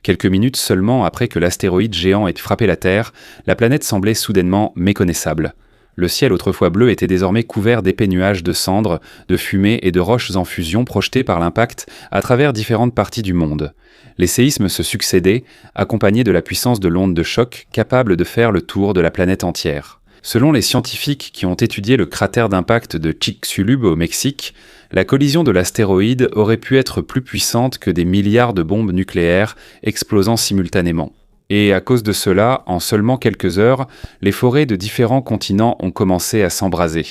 Quelques minutes seulement après que l'astéroïde géant ait frappé la Terre, la planète semblait soudainement méconnaissable. Le ciel autrefois bleu était désormais couvert d'épais nuages de cendres, de fumée et de roches en fusion projetées par l'impact à travers différentes parties du monde. Les séismes se succédaient, accompagnés de la puissance de l'onde de choc capable de faire le tour de la planète entière. Selon les scientifiques qui ont étudié le cratère d'impact de Chicxulub au Mexique, la collision de l'astéroïde aurait pu être plus puissante que des milliards de bombes nucléaires explosant simultanément. Et à cause de cela, en seulement quelques heures, les forêts de différents continents ont commencé à s'embraser.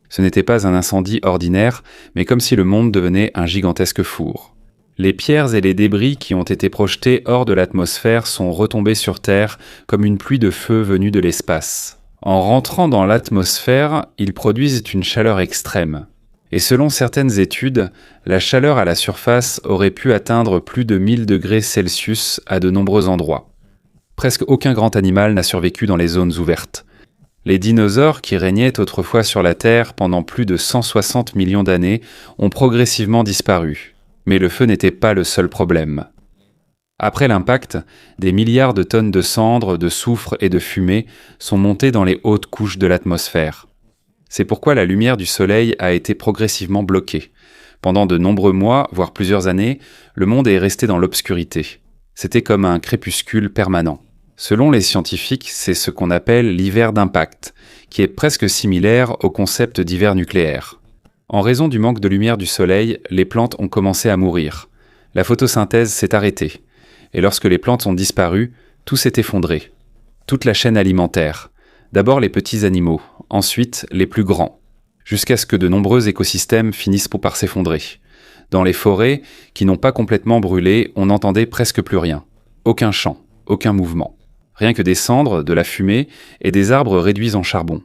Ce n'était pas un incendie ordinaire, mais comme si le monde devenait un gigantesque four. Les pierres et les débris qui ont été projetés hors de l'atmosphère sont retombés sur Terre comme une pluie de feu venue de l'espace. En rentrant dans l'atmosphère, ils produisent une chaleur extrême. Et selon certaines études, la chaleur à la surface aurait pu atteindre plus de 1000 degrés Celsius à de nombreux endroits. Presque aucun grand animal n'a survécu dans les zones ouvertes. Les dinosaures qui régnaient autrefois sur la Terre pendant plus de 160 millions d'années ont progressivement disparu. Mais le feu n'était pas le seul problème. Après l'impact, des milliards de tonnes de cendres, de soufre et de fumée sont montées dans les hautes couches de l'atmosphère. C'est pourquoi la lumière du Soleil a été progressivement bloquée. Pendant de nombreux mois, voire plusieurs années, le monde est resté dans l'obscurité. C'était comme un crépuscule permanent. Selon les scientifiques, c'est ce qu'on appelle l'hiver d'impact, qui est presque similaire au concept d'hiver nucléaire. En raison du manque de lumière du Soleil, les plantes ont commencé à mourir. La photosynthèse s'est arrêtée. Et lorsque les plantes ont disparu, tout s'est effondré. Toute la chaîne alimentaire. D'abord les petits animaux, ensuite les plus grands, jusqu'à ce que de nombreux écosystèmes finissent par s'effondrer. Dans les forêts, qui n'ont pas complètement brûlé, on n'entendait presque plus rien. Aucun chant, aucun mouvement. Rien que des cendres, de la fumée et des arbres réduits en charbon.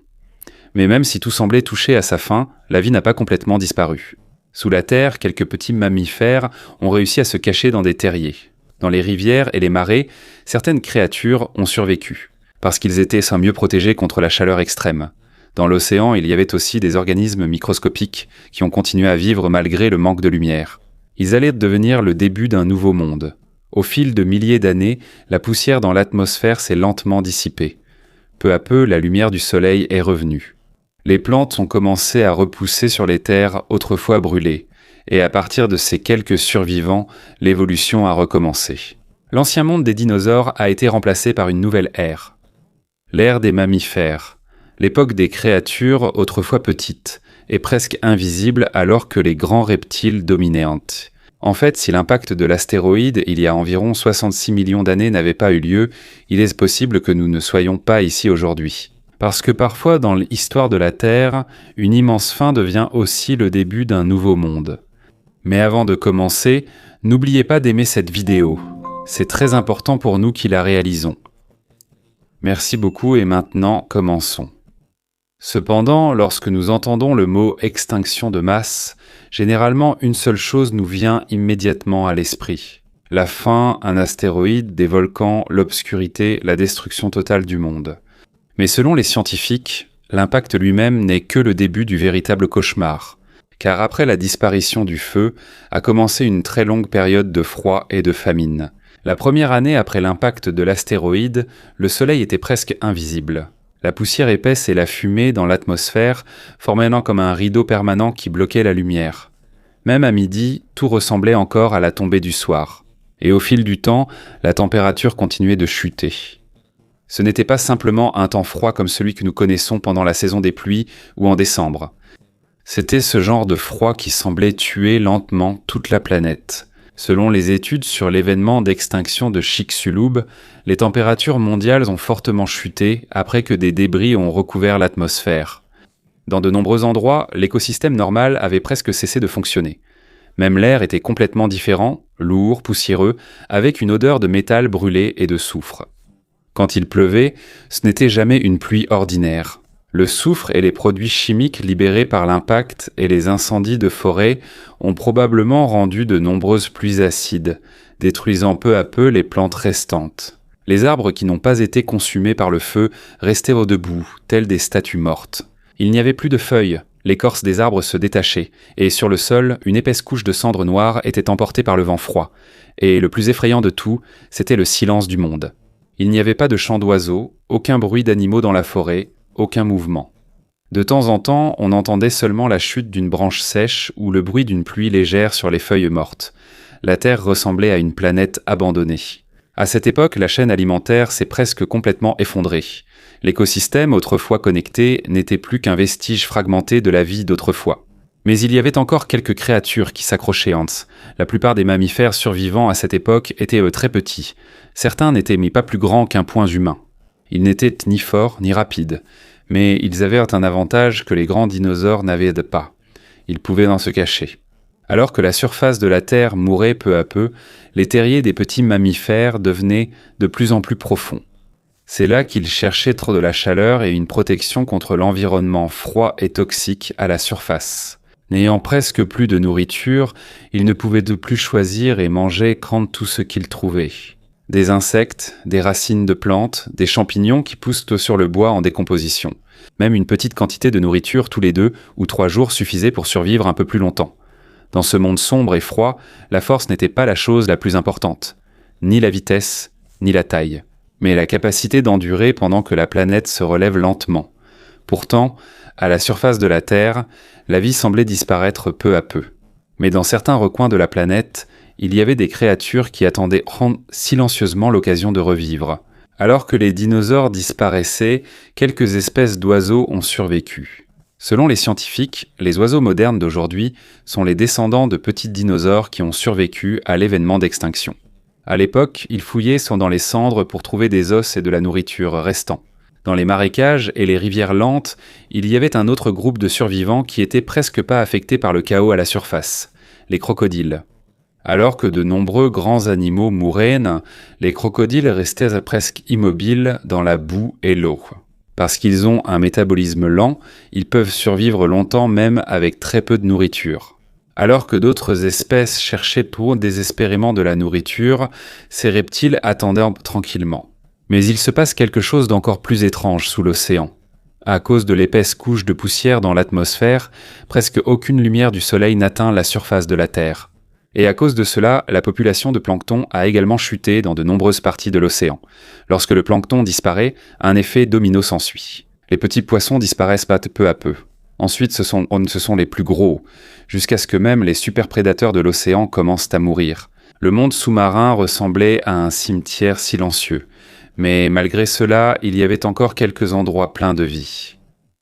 Mais même si tout semblait toucher à sa fin, la vie n'a pas complètement disparu. Sous la terre, quelques petits mammifères ont réussi à se cacher dans des terriers. Dans les rivières et les marais, certaines créatures ont survécu, parce qu'ils étaient sans mieux protégés contre la chaleur extrême. Dans l'océan, il y avait aussi des organismes microscopiques qui ont continué à vivre malgré le manque de lumière. Ils allaient devenir le début d'un nouveau monde. Au fil de milliers d'années, la poussière dans l'atmosphère s'est lentement dissipée. Peu à peu, la lumière du soleil est revenue. Les plantes ont commencé à repousser sur les terres autrefois brûlées, et à partir de ces quelques survivants, l'évolution a recommencé. L'ancien monde des dinosaures a été remplacé par une nouvelle ère. L'ère des mammifères, l'époque des créatures autrefois petites et presque invisibles alors que les grands reptiles dominaient. En fait, si l'impact de l'astéroïde il y a environ 66 millions d'années n'avait pas eu lieu, il est possible que nous ne soyons pas ici aujourd'hui. Parce que parfois, dans l'histoire de la Terre, une immense fin devient aussi le début d'un nouveau monde. Mais avant de commencer, n'oubliez pas d'aimer cette vidéo. C'est très important pour nous qui la réalisons. Merci beaucoup et maintenant, commençons. Cependant, lorsque nous entendons le mot « extinction de masse », généralement une seule chose nous vient immédiatement à l'esprit. La faim, un astéroïde, des volcans, l'obscurité, la destruction totale du monde. Mais selon les scientifiques, l'impact lui-même n'est que le début du véritable cauchemar. Car après la disparition du feu, a commencé une très longue période de froid et de famine. La première année après l'impact de l'astéroïde, le soleil était presque invisible. La poussière épaisse et la fumée dans l'atmosphère formaient comme un rideau permanent qui bloquait la lumière. Même à midi, tout ressemblait encore à la tombée du soir. Et au fil du temps, la température continuait de chuter. Ce n'était pas simplement un temps froid comme celui que nous connaissons pendant la saison des pluies ou en décembre. C'était ce genre de froid qui semblait tuer lentement toute la planète. Selon les études sur l'événement d'extinction de Chicxulub, les températures mondiales ont fortement chuté après que des débris ont recouvert l'atmosphère. Dans de nombreux endroits, l'écosystème normal avait presque cessé de fonctionner. Même l'air était complètement différent, lourd, poussiéreux, avec une odeur de métal brûlé et de soufre. Quand il pleuvait, ce n'était jamais une pluie ordinaire. Le soufre et les produits chimiques libérés par l'impact et les incendies de forêt ont probablement rendu de nombreuses pluies acides, détruisant peu à peu les plantes restantes. Les arbres qui n'ont pas été consumés par le feu restaient debout, tels des statues mortes. Il n'y avait plus de feuilles, L'écorce des arbres se détachait, et sur le sol, une épaisse couche de cendres noires était emportée par le vent froid. Et le plus effrayant de tout, c'était le silence du monde. Il n'y avait pas de chant d'oiseaux, aucun bruit d'animaux dans la forêt, aucun mouvement. De temps en temps, on entendait seulement la chute d'une branche sèche ou le bruit d'une pluie légère sur les feuilles mortes. La Terre ressemblait à une planète abandonnée. À cette époque, la chaîne alimentaire s'est presque complètement effondrée. L'écosystème, autrefois connecté, n'était plus qu'un vestige fragmenté de la vie d'autrefois. Mais il y avait encore quelques créatures qui s'accrochaient, Hans. La plupart des mammifères survivants à cette époque étaient très petits. Certains n'étaient pas plus grands qu'un point humain. Ils n'étaient ni forts ni rapides. Mais ils avaient un avantage que les grands dinosaures n'avaient pas. Ils pouvaient se cacher. Alors que la surface de la Terre mourait peu à peu, les terriers des petits mammifères devenaient de plus en plus profonds. C'est là qu'ils cherchaient trop de la chaleur et une protection contre l'environnement froid et toxique à la surface. N'ayant presque plus de nourriture, ils ne pouvaient de plus choisir et manger tout ce qu'ils trouvaient. Des insectes, des racines de plantes, des champignons qui poussent sur le bois en décomposition. Même une petite quantité de nourriture tous les 2 ou 3 jours suffisait pour survivre un peu plus longtemps. Dans ce monde sombre et froid, la force n'était pas la chose la plus importante. Ni la vitesse, ni la taille. Mais la capacité d'endurer pendant que la planète se relève lentement. Pourtant, à la surface de la Terre, la vie semblait disparaître peu à peu. Mais dans certains recoins de la planète, il y avait des créatures qui attendaient silencieusement l'occasion de revivre. Alors que les dinosaures disparaissaient, quelques espèces d'oiseaux ont survécu. Selon les scientifiques, les oiseaux modernes d'aujourd'hui sont les descendants de petits dinosaures qui ont survécu à l'événement d'extinction. À l'époque, ils fouillaient dans les cendres pour trouver des os et de la nourriture restants. Dans les marécages et les rivières lentes, il y avait un autre groupe de survivants qui étaient presque pas affectés par le chaos à la surface, les crocodiles. Alors que de nombreux grands animaux mouraient, les crocodiles restaient presque immobiles dans la boue et l'eau. Parce qu'ils ont un métabolisme lent, ils peuvent survivre longtemps même avec très peu de nourriture. Alors que d'autres espèces cherchaient désespérément de la nourriture, ces reptiles attendaient tranquillement. Mais il se passe quelque chose d'encore plus étrange sous l'océan. À cause de l'épaisse couche de poussière dans l'atmosphère, presque aucune lumière du soleil n'atteint la surface de la Terre. Et à cause de cela, la population de plancton a également chuté dans de nombreuses parties de l'océan. Lorsque le plancton disparaît, un effet domino s'ensuit. Les petits poissons disparaissent peu à peu. Ensuite, ce sont les plus gros, jusqu'à ce que même les superprédateurs de l'océan commencent à mourir. Le monde sous-marin ressemblait à un cimetière silencieux. Mais malgré cela, il y avait encore quelques endroits pleins de vie.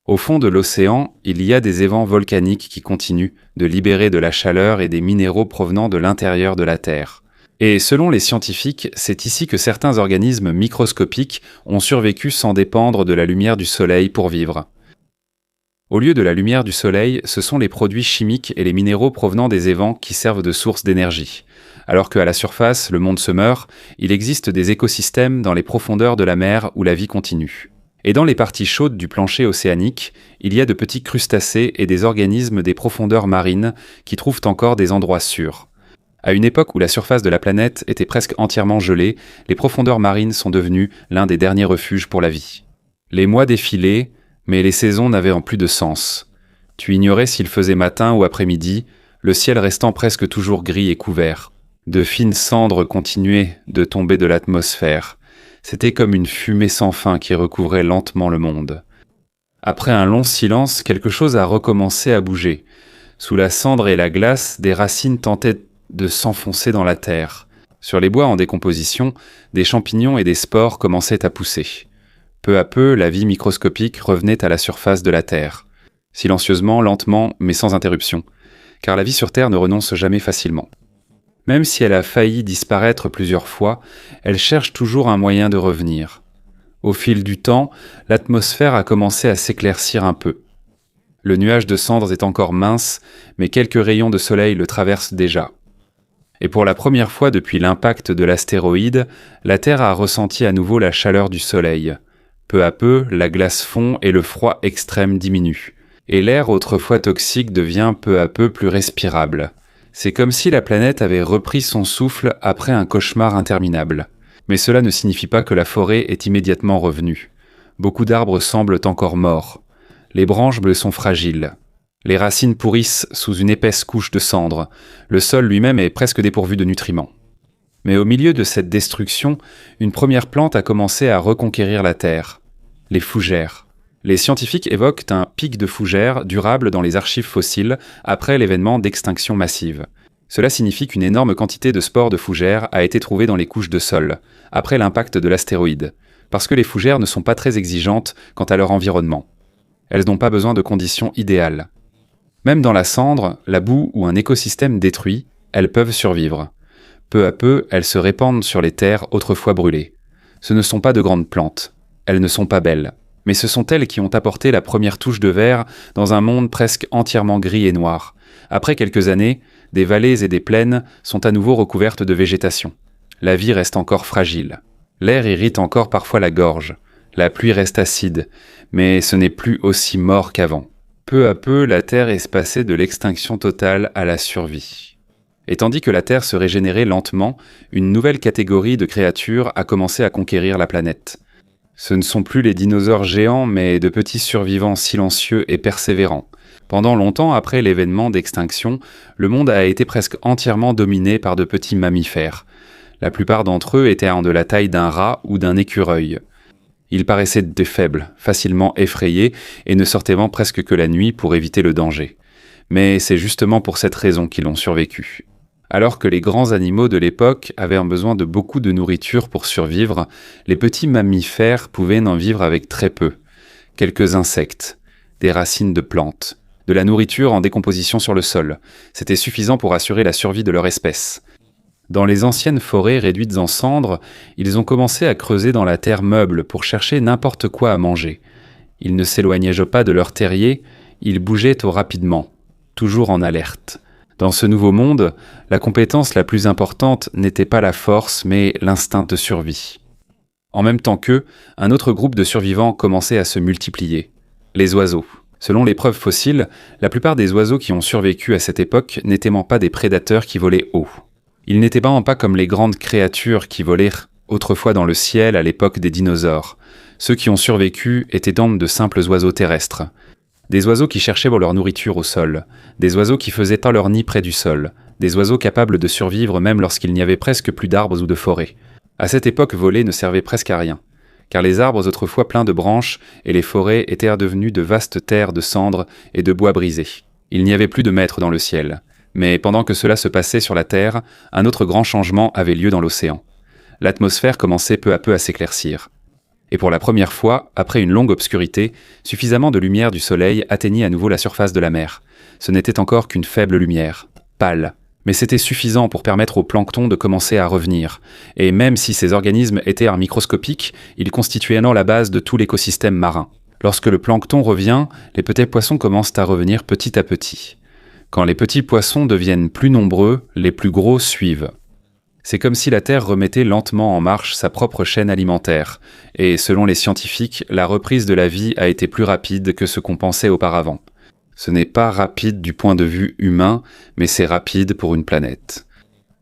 Au fond de l'océan, il y a des évents volcaniques qui continuent de libérer de la chaleur et des minéraux provenant de l'intérieur de la Terre. Et selon les scientifiques, c'est ici que certains organismes microscopiques ont survécu sans dépendre de la lumière du soleil pour vivre. Au lieu de la lumière du soleil, ce sont les produits chimiques et les minéraux provenant des évents qui servent de source d'énergie. Alors qu'à la surface, le monde se meurt, il existe des écosystèmes dans les profondeurs de la mer où la vie continue. Et dans les parties chaudes du plancher océanique, il y a de petits crustacés et des organismes des profondeurs marines qui trouvent encore des endroits sûrs. À une époque où la surface de la planète était presque entièrement gelée, les profondeurs marines sont devenues l'un des derniers refuges pour la vie. Les mois défilaient, mais les saisons n'avaient plus de sens. Tu ignorais s'il faisait matin ou après-midi, le ciel restant presque toujours gris et couvert. De fines cendres continuaient de tomber de l'atmosphère. C'était comme une fumée sans fin qui recouvrait lentement le monde. Après un long silence, quelque chose a recommencé à bouger. Sous la cendre et la glace, des racines tentaient de s'enfoncer dans la terre. Sur les bois en décomposition, des champignons et des spores commençaient à pousser. Peu à peu, la vie microscopique revenait à la surface de la Terre. Silencieusement, lentement, mais sans interruption. Car la vie sur Terre ne renonce jamais facilement. Même si elle a failli disparaître plusieurs fois, elle cherche toujours un moyen de revenir. Au fil du temps, l'atmosphère a commencé à s'éclaircir un peu. Le nuage de cendres est encore mince, mais quelques rayons de soleil le traversent déjà. Et pour la première fois depuis l'impact de l'astéroïde, la Terre a ressenti à nouveau la chaleur du soleil. Peu à peu, la glace fond et le froid extrême diminue. Et l'air autrefois toxique devient peu à peu plus respirable. C'est comme si la planète avait repris son souffle après un cauchemar interminable. Mais cela ne signifie pas que la forêt est immédiatement revenue. Beaucoup d'arbres semblent encore morts. Les branches bleues sont fragiles. Les racines pourrissent sous une épaisse couche de cendres. Le sol lui-même est presque dépourvu de nutriments. Mais au milieu de cette destruction, une première plante a commencé à reconquérir la terre. Les fougères. Les scientifiques évoquent un pic de fougères durable dans les archives fossiles après l'événement d'extinction massive. Cela signifie qu'une énorme quantité de spores de fougères a été trouvée dans les couches de sol, après l'impact de l'astéroïde, parce que les fougères ne sont pas très exigeantes quant à leur environnement. Elles n'ont pas besoin de conditions idéales. Même dans la cendre, la boue ou un écosystème détruit, elles peuvent survivre. Peu à peu, elles se répandent sur les terres autrefois brûlées. Ce ne sont pas de grandes plantes. Elles ne sont pas belles. Mais ce sont elles qui ont apporté la première touche de vert dans un monde presque entièrement gris et noir. Après quelques années, des vallées et des plaines sont à nouveau recouvertes de végétation. La vie reste encore fragile. L'air irrite encore parfois la gorge. La pluie reste acide, mais ce n'est plus aussi mort qu'avant. Peu à peu, la Terre est passée de l'extinction totale à la survie. Et tandis que la Terre se régénérait lentement, une nouvelle catégorie de créatures a commencé à conquérir la planète. Ce ne sont plus les dinosaures géants, mais de petits survivants silencieux et persévérants. Pendant longtemps après l'événement d'extinction, le monde a été presque entièrement dominé par de petits mammifères. La plupart d'entre eux étaient de la taille d'un rat ou d'un écureuil. Ils paraissaient des faibles, facilement effrayés, et ne sortaient presque que la nuit pour éviter le danger. Mais c'est justement pour cette raison qu'ils ont survécu. Alors que les grands animaux de l'époque avaient besoin de beaucoup de nourriture pour survivre, les petits mammifères pouvaient n'en vivre avec très peu. Quelques insectes, des racines de plantes, de la nourriture en décomposition sur le sol. C'était suffisant pour assurer la survie de leur espèce. Dans les anciennes forêts réduites en cendres, ils ont commencé à creuser dans la terre meuble pour chercher n'importe quoi à manger. Ils ne s'éloignaient pas de leur terrier, ils bougeaient rapidement, toujours en alerte. Dans ce nouveau monde, la compétence la plus importante n'était pas la force, mais l'instinct de survie. En même temps qu'eux, un autre groupe de survivants commençait à se multiplier. Les oiseaux. Selon les preuves fossiles, la plupart des oiseaux qui ont survécu à cette époque n'étaient pas des prédateurs qui volaient haut. Ils n'étaient pas comme les grandes créatures qui volaient autrefois dans le ciel à l'époque des dinosaures. Ceux qui ont survécu étaient de simples oiseaux terrestres. Des oiseaux qui cherchaient leur nourriture au sol, des oiseaux qui faisaient leur nid près du sol, des oiseaux capables de survivre même lorsqu'il n'y avait presque plus d'arbres ou de forêts. À cette époque, voler ne servait presque à rien, car les arbres autrefois pleins de branches et les forêts étaient devenus de vastes terres de cendres et de bois brisés. Il n'y avait plus de maître dans le ciel. Mais pendant que cela se passait sur la Terre, un autre grand changement avait lieu dans l'océan. L'atmosphère commençait peu à peu à s'éclaircir. Et pour la première fois, après une longue obscurité, suffisamment de lumière du soleil atteignit à nouveau la surface de la mer. Ce n'était encore qu'une faible lumière, pâle, mais c'était suffisant pour permettre au plancton de commencer à revenir. Et même si ces organismes étaient microscopiques, ils constituaient la base de tout l'écosystème marin. Lorsque le plancton revient, les petits poissons commencent à revenir petit à petit. Quand les petits poissons deviennent plus nombreux, les plus gros suivent. C'est comme si la Terre remettait lentement en marche sa propre chaîne alimentaire, et selon les scientifiques, la reprise de la vie a été plus rapide que ce qu'on pensait auparavant. Ce n'est pas rapide du point de vue humain, mais c'est rapide pour une planète.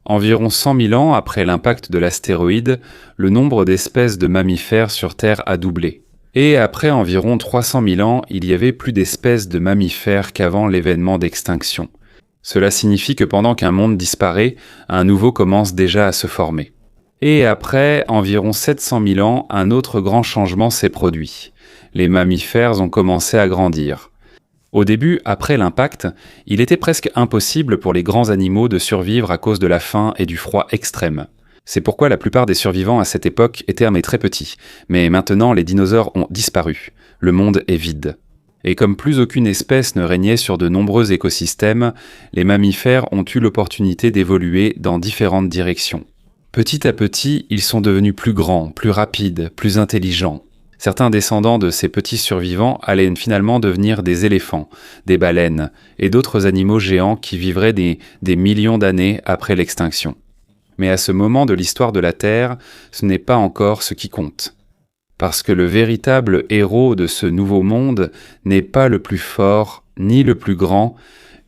Environ 100 000 ans après l'impact de l'astéroïde, le nombre d'espèces de mammifères sur Terre a doublé. Et après environ 300 000 ans, il y avait plus d'espèces de mammifères qu'avant l'événement d'extinction. Cela signifie que pendant qu'un monde disparaît, un nouveau commence déjà à se former. Et après environ 700 000 ans, un autre grand changement s'est produit. Les mammifères ont commencé à grandir. Au début, après l'impact, il était presque impossible pour les grands animaux de survivre à cause de la faim et du froid extrême. C'est pourquoi la plupart des survivants à cette époque étaient très petits. Mais maintenant, les dinosaures ont disparu. Le monde est vide. Et comme plus aucune espèce ne régnait sur de nombreux écosystèmes, les mammifères ont eu l'opportunité d'évoluer dans différentes directions. Petit à petit, ils sont devenus plus grands, plus rapides, plus intelligents. Certains descendants de ces petits survivants allaient finalement devenir des éléphants, des baleines et d'autres animaux géants qui vivraient des millions d'années après l'extinction. Mais à ce moment de l'histoire de la Terre, ce n'est pas encore ce qui compte. Parce que le véritable héros de ce nouveau monde n'est pas le plus fort, ni le plus grand,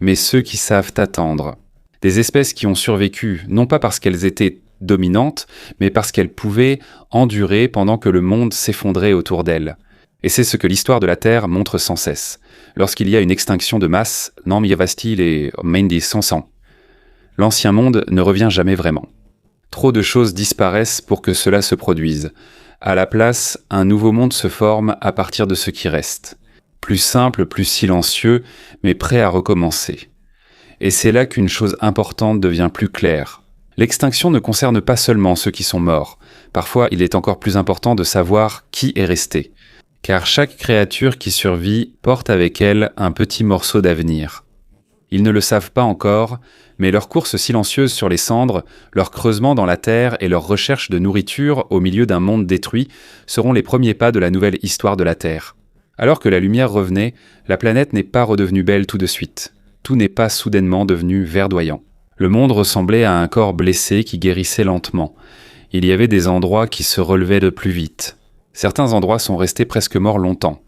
mais ceux qui savent attendre. Des espèces qui ont survécu, non pas parce qu'elles étaient dominantes, mais parce qu'elles pouvaient endurer pendant que le monde s'effondrait autour d'elles. Et c'est ce que l'histoire de la Terre montre sans cesse. Lorsqu'il y a une extinction de masse, Nam Yavastil et Mendi Sansan, l'ancien monde ne revient jamais vraiment. Trop de choses disparaissent pour que cela se produise. À la place, un nouveau monde se forme à partir de ce qui reste. Plus simple, plus silencieux, mais prêt à recommencer. Et c'est là qu'une chose importante devient plus claire. L'extinction ne concerne pas seulement ceux qui sont morts. Parfois, il est encore plus important de savoir qui est resté. Car chaque créature qui survit porte avec elle un petit morceau d'avenir. Ils ne le savent pas encore, mais leur course silencieuse sur les cendres, leur creusement dans la terre et leur recherche de nourriture au milieu d'un monde détruit seront les premiers pas de la nouvelle histoire de la Terre. Alors que la lumière revenait, la planète n'est pas redevenue belle tout de suite. Tout n'est pas soudainement devenu verdoyant. Le monde ressemblait à un corps blessé qui guérissait lentement. Il y avait des endroits qui se relevaient de plus vite. Certains endroits sont restés presque morts longtemps.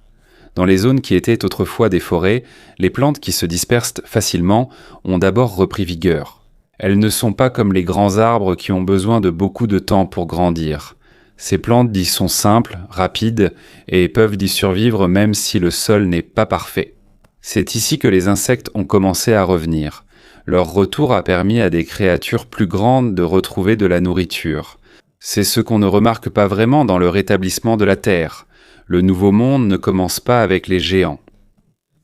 Dans les zones qui étaient autrefois des forêts, les plantes qui se dispersent facilement ont d'abord repris vigueur. Elles ne sont pas comme les grands arbres qui ont besoin de beaucoup de temps pour grandir. Ces plantes y sont simples, rapides, et peuvent y survivre même si le sol n'est pas parfait. C'est ici que les insectes ont commencé à revenir. Leur retour a permis à des créatures plus grandes de retrouver de la nourriture. C'est ce qu'on ne remarque pas vraiment dans le rétablissement de la Terre. Le nouveau monde ne commence pas avec les géants.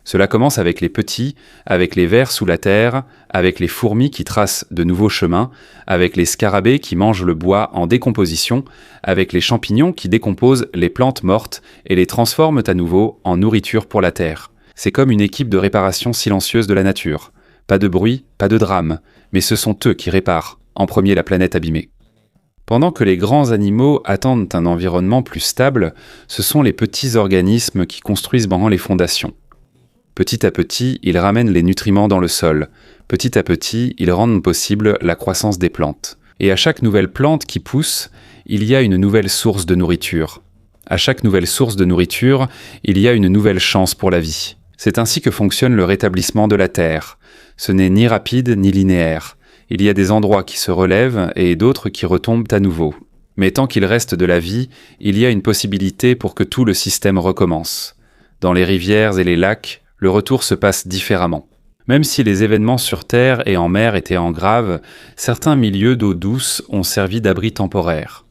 Cela commence avec les petits, avec les vers sous la terre, avec les fourmis qui tracent de nouveaux chemins, avec les scarabées qui mangent le bois en décomposition, avec les champignons qui décomposent les plantes mortes et les transforment à nouveau en nourriture pour la terre. C'est comme une équipe de réparation silencieuse de la nature. Pas de bruit, pas de drame, mais ce sont eux qui réparent, en premier la planète abîmée. Pendant que les grands animaux attendent un environnement plus stable, ce sont les petits organismes qui construisent les fondations. Petit à petit, ils ramènent les nutriments dans le sol. Petit à petit, ils rendent possible la croissance des plantes. Et à chaque nouvelle plante qui pousse, il y a une nouvelle source de nourriture. À chaque nouvelle source de nourriture, il y a une nouvelle chance pour la vie. C'est ainsi que fonctionne le rétablissement de la Terre. Ce n'est ni rapide ni linéaire. Il y a des endroits qui se relèvent et d'autres qui retombent à nouveau. Mais tant qu'il reste de la vie, il y a une possibilité pour que tout le système recommence. Dans les rivières et les lacs, le retour se passe différemment. Même si les événements sur Terre et en mer étaient en grave, certains milieux d'eau douce ont servi d'abri temporaire.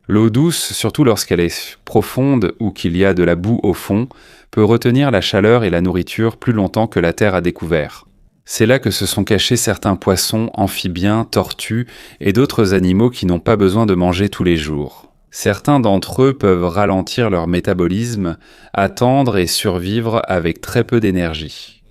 L'eau douce, surtout lorsqu'elle est profonde ou qu'il y a de la boue au fond, peut retenir la chaleur et la nourriture plus longtemps que la Terre a découvert. C'est là que se sont cachés certains poissons, amphibiens, tortues et d'autres animaux qui n'ont pas besoin de manger tous les jours. Certains d'entre eux peuvent ralentir leur métabolisme, attendre et survivre avec très peu d'énergie.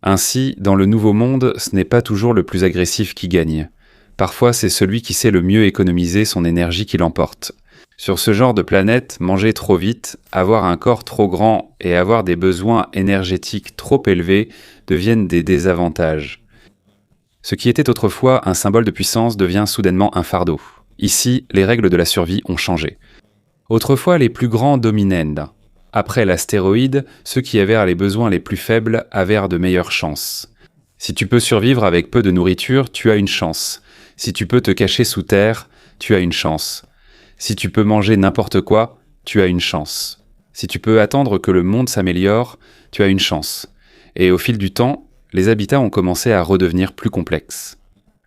Ainsi, dans le nouveau monde, ce n'est pas toujours le plus agressif qui gagne. Parfois, c'est celui qui sait le mieux économiser son énergie qui l'emporte. Sur ce genre de planète, manger trop vite, avoir un corps trop grand et avoir des besoins énergétiques trop élevés deviennent des désavantages. Ce qui était autrefois un symbole de puissance devient soudainement un fardeau. Ici, les règles de la survie ont changé. Autrefois, les plus grands dominaient. Après l'astéroïde, ceux qui avaient les besoins les plus faibles avaient de meilleures chances. Si tu peux survivre avec peu de nourriture, tu as une chance. Si tu peux te cacher sous terre, tu as une chance. Si tu peux manger n'importe quoi, tu as une chance. Si tu peux attendre que le monde s'améliore, tu as une chance. Et au fil du temps, les habitats ont commencé à redevenir plus complexes.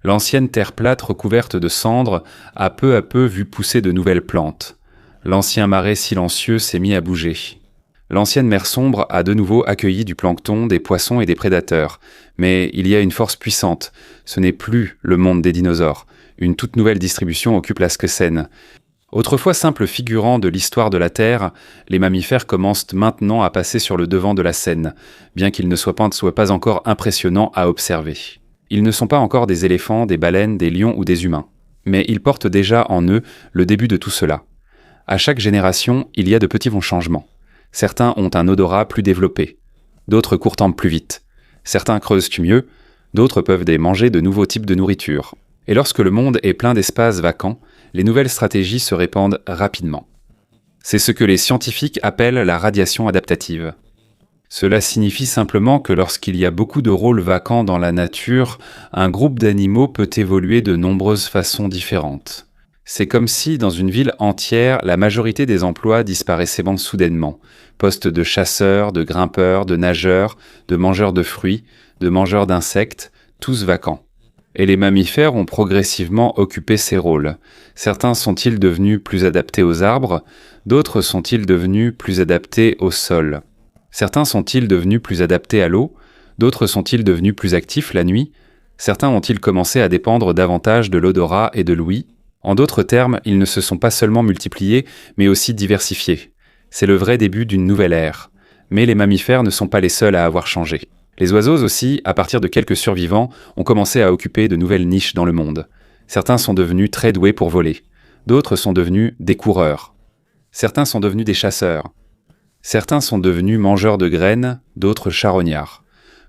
L'ancienne terre plate recouverte de cendres a peu à peu vu pousser de nouvelles plantes. L'ancien marais silencieux s'est mis à bouger. L'ancienne mer sombre a de nouveau accueilli du plancton, des poissons et des prédateurs. Mais il y a une force puissante. Ce n'est plus le monde des dinosaures. Une toute nouvelle distribution occupe la Skecène. Autrefois simple figurant de l'histoire de la Terre, les mammifères commencent maintenant à passer sur le devant de la scène, bien qu'ils ne soient pas encore impressionnants à observer. Ils ne sont pas encore des éléphants, des baleines, des lions ou des humains. Mais ils portent déjà en eux le début de tout cela. À chaque génération, il y a de petits changements. Certains ont un odorat plus développé. D'autres courent plus vite. Certains creusent mieux. D'autres peuvent manger de nouveaux types de nourriture. Et lorsque le monde est plein d'espaces vacants, les nouvelles stratégies se répandent rapidement. C'est ce que les scientifiques appellent la radiation adaptative. Cela signifie simplement que lorsqu'il y a beaucoup de rôles vacants dans la nature, un groupe d'animaux peut évoluer de nombreuses façons différentes. C'est comme si, dans une ville entière, la majorité des emplois disparaissaient soudainement. Postes de chasseurs, de grimpeurs, de nageurs, de mangeurs de fruits, de mangeurs d'insectes, tous vacants. Et les mammifères ont progressivement occupé ces rôles. Certains sont-ils devenus plus adaptés aux arbres, d'autres sont-ils devenus plus adaptés au sol. Certains sont-ils devenus plus adaptés à l'eau, d'autres sont-ils devenus plus actifs la nuit. Certains ont-ils commencé à dépendre davantage de l'odorat et de l'ouïe. En d'autres termes, ils ne se sont pas seulement multipliés, mais aussi diversifiés. C'est le vrai début d'une nouvelle ère. Mais les mammifères ne sont pas les seuls à avoir changé. Les oiseaux aussi, à partir de quelques survivants, ont commencé à occuper de nouvelles niches dans le monde. Certains sont devenus très doués pour voler. D'autres sont devenus des coureurs. Certains sont devenus des chasseurs. Certains sont devenus mangeurs de graines, d'autres charognards.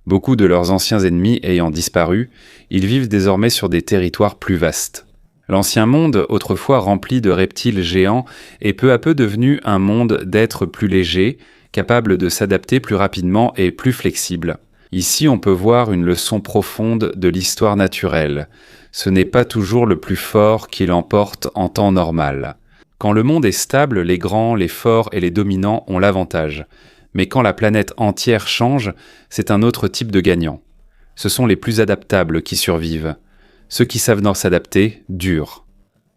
Beaucoup de leurs anciens ennemis ayant disparu, ils vivent désormais sur des territoires plus vastes. L'ancien monde, autrefois rempli de reptiles géants, est peu à peu devenu un monde d'êtres plus légers, capables de s'adapter plus rapidement et plus flexibles. Ici, on peut voir une leçon profonde de l'histoire naturelle. Ce n'est pas toujours le plus fort qui l'emporte en temps normal. Quand le monde est stable, les grands, les forts et les dominants ont l'avantage. Mais quand la planète entière change, c'est un autre type de gagnant. Ce sont les plus adaptables qui survivent. Ceux qui savent s'adapter durent.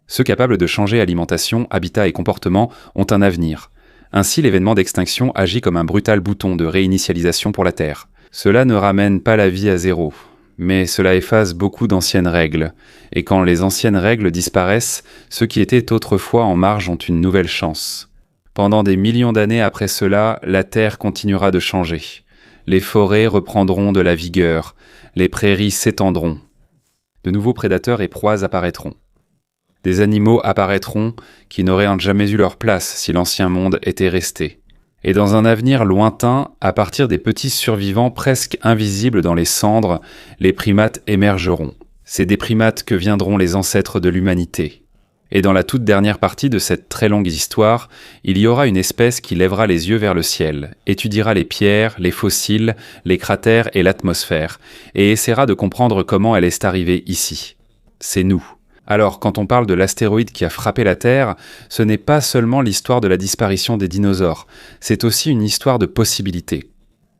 Ceux capables de changer alimentation, habitat et comportement ont un avenir. Ainsi, l'événement d'extinction agit comme un brutal bouton de réinitialisation pour la Terre. Cela ne ramène pas la vie à zéro, mais cela efface beaucoup d'anciennes règles. Et quand les anciennes règles disparaissent, ceux qui étaient autrefois en marge ont une nouvelle chance. Pendant des millions d'années après cela, la Terre continuera de changer. Les forêts reprendront de la vigueur, les prairies s'étendront. De nouveaux prédateurs et proies apparaîtront. Des animaux apparaîtront qui n'auraient jamais eu leur place si l'ancien monde était resté. Et dans un avenir lointain, à partir des petits survivants presque invisibles dans les cendres, les primates émergeront. C'est des primates que viendront les ancêtres de l'humanité. Et dans la toute dernière partie de cette très longue histoire, il y aura une espèce qui lèvera les yeux vers le ciel, étudiera les pierres, les fossiles, les cratères et l'atmosphère, et essaiera de comprendre comment elle est arrivée ici. C'est nous. Alors, quand on parle de l'astéroïde qui a frappé la Terre, ce n'est pas seulement l'histoire de la disparition des dinosaures, c'est aussi une histoire de possibilités.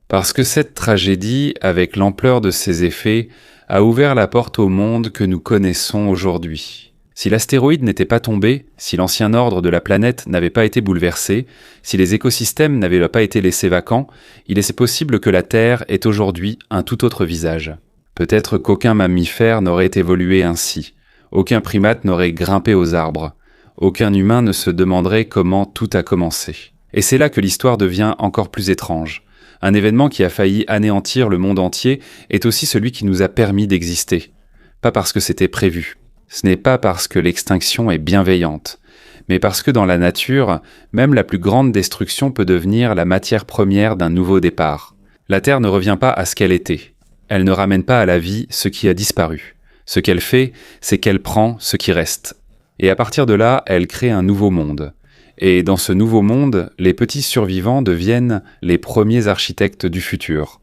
Parce que cette tragédie, avec l'ampleur de ses effets, a ouvert la porte au monde que nous connaissons aujourd'hui. Si l'astéroïde n'était pas tombé, si l'ancien ordre de la planète n'avait pas été bouleversé, si les écosystèmes n'avaient pas été laissés vacants, il est possible que la Terre ait aujourd'hui un tout autre visage. Peut-être qu'aucun mammifère n'aurait évolué ainsi, aucun primate n'aurait grimpé aux arbres, aucun humain ne se demanderait comment tout a commencé. Et c'est là que l'histoire devient encore plus étrange. Un événement qui a failli anéantir le monde entier est aussi celui qui nous a permis d'exister. Pas parce que c'était prévu. Ce n'est pas parce que l'extinction est bienveillante, mais parce que dans la nature, même la plus grande destruction peut devenir la matière première d'un nouveau départ. La Terre ne revient pas à ce qu'elle était. Elle ne ramène pas à la vie ce qui a disparu. Ce qu'elle fait, c'est qu'elle prend ce qui reste. Et à partir de là, elle crée un nouveau monde. Et dans ce nouveau monde, les petits survivants deviennent les premiers architectes du futur.